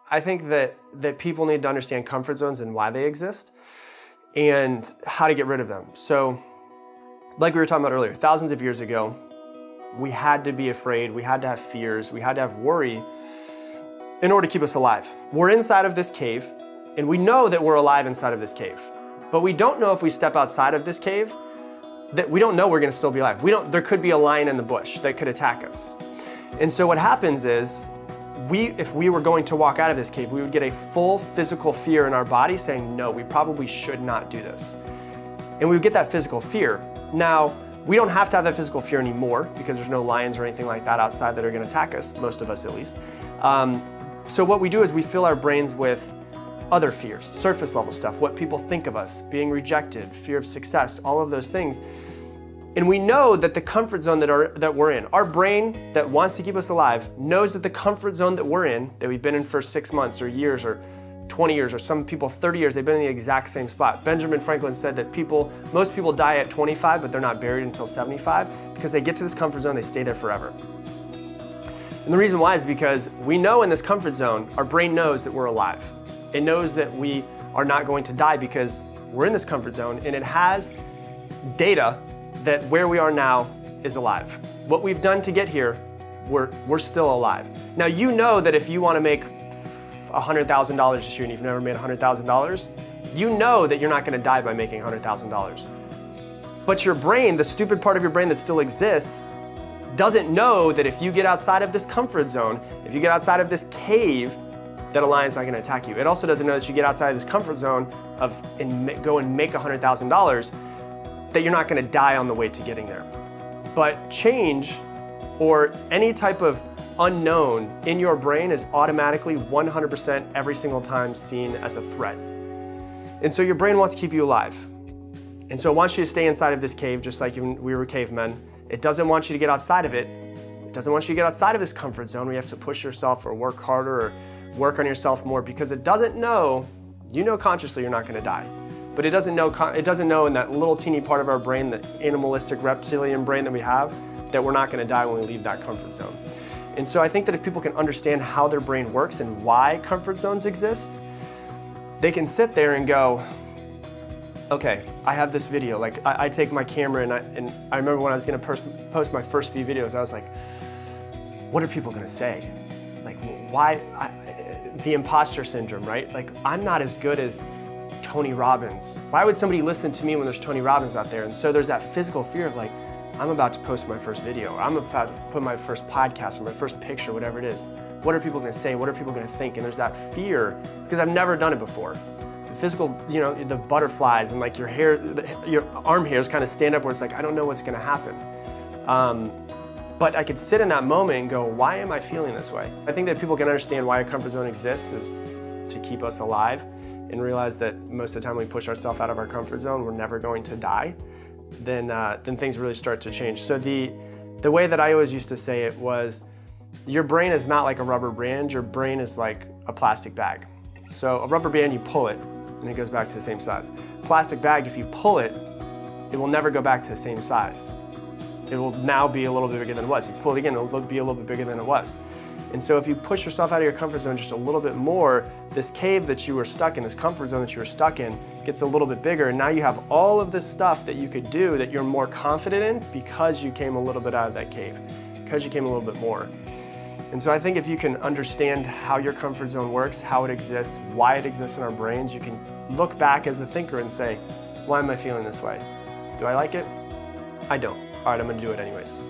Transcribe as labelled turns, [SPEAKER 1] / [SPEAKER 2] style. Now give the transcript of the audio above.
[SPEAKER 1] I think that people need to understand comfort zones and why they exist and how to get rid of them. So, like we were talking about earlier, thousands of years ago, we had to be afraid, we had to have fears, we had to have worry in order to keep us alive. We're inside of this cave, and we know that we're alive inside of this cave. But we don't know if we step outside of this cave, that we don't know we're gonna still be alive. There could be a lion in the bush that could attack us. And so what happens is, if we were going to walk out of this cave, we would get a full physical fear in our body saying, no, we probably should not do this. And we would get that physical fear. Now, we don't have to have that physical fear anymore because there's no lions or anything like that outside that are gonna attack us, most of us at least. So what we do is we fill our brains with other fears, surface level stuff, what people think of us, being rejected, fear of success, all of those things. And we know that the comfort zone that we're in, our brain that wants to keep us alive, knows that the comfort zone that we're in, that we've been in for 6 months or years or 20 years, or some people 30 years, they've been in the exact same spot. Benjamin Franklin said that most people die at 25, but they're not buried until 75 because they get to this comfort zone, they stay there forever. And the reason why is because we know in this comfort zone, our brain knows that we're alive. It knows that we are not going to die because we're in this comfort zone, and it has data that where we are now is alive. What we've done to get here, we're still alive. Now you know that if you want to make $100,000 this year and you've never made $100,000, you know that you're not going to die by making $100,000. But your brain, the stupid part of your brain that still exists, doesn't know that if you get outside of this comfort zone, if you get outside of this cave, that a lion's not going to attack you. It also doesn't know that you get outside of this comfort zone and go and make $100,000, that you're not going to die on the way to getting there. But change or any type of unknown in your brain is automatically 100% every single time seen as a threat. And so your brain wants to keep you alive. And so it wants you to stay inside of this cave just like we were cavemen. It doesn't want you to get outside of it. It doesn't want you to get outside of this comfort zone where you have to push yourself or work harder or work on yourself more, because it doesn't know, you know consciously you're not going to die. But it doesn't know in that little teeny part of our brain, the animalistic reptilian brain that we have, that we're not going to die when we leave that comfort zone. And so I think that if people can understand how their brain works and why comfort zones exist, they can sit there and go, okay, I have this video. Like I take my camera and I remember when I was going to post my first few videos, I was like, what are people going to say? Like why, the imposter syndrome, right? Like I'm not as good as Tony Robbins. Why would somebody listen to me when there's Tony Robbins out there? And so there's that physical fear of like, I'm about to post my first video, or I'm about to put my first podcast or my first picture, whatever it is. What are people gonna say? What are people gonna think? And there's that fear, because I've never done it before. The physical, the butterflies and like your hair, your arm hairs kind of stand up where it's like, I don't know what's gonna happen. But I could sit in that moment and go, why am I feeling this way? I think that people can understand why a comfort zone exists is to keep us alive and realize that most of the time we push ourselves out of our comfort zone, we're never going to die. Then things really start to change. So the way that I always used to say it was, your brain is not like a rubber band, your brain is like a plastic bag. So a rubber band, you pull it and it goes back to the same size. Plastic bag, if you pull it, it will never go back to the same size. It will now be a little bit bigger than it was. If you pull it again, it'll be a little bit bigger than it was. And so if you push yourself out of your comfort zone just a little bit more, this cave that you were stuck in, this comfort zone that you were stuck in, gets a little bit bigger. And now you have all of this stuff that you could do that you're more confident in because you came a little bit out of that cave, because you came a little bit more. And so I think if you can understand how your comfort zone works, how it exists, why it exists in our brains, you can look back as the thinker and say, why am I feeling this way? Do I like it? I don't. All right, I'm gonna do it anyways.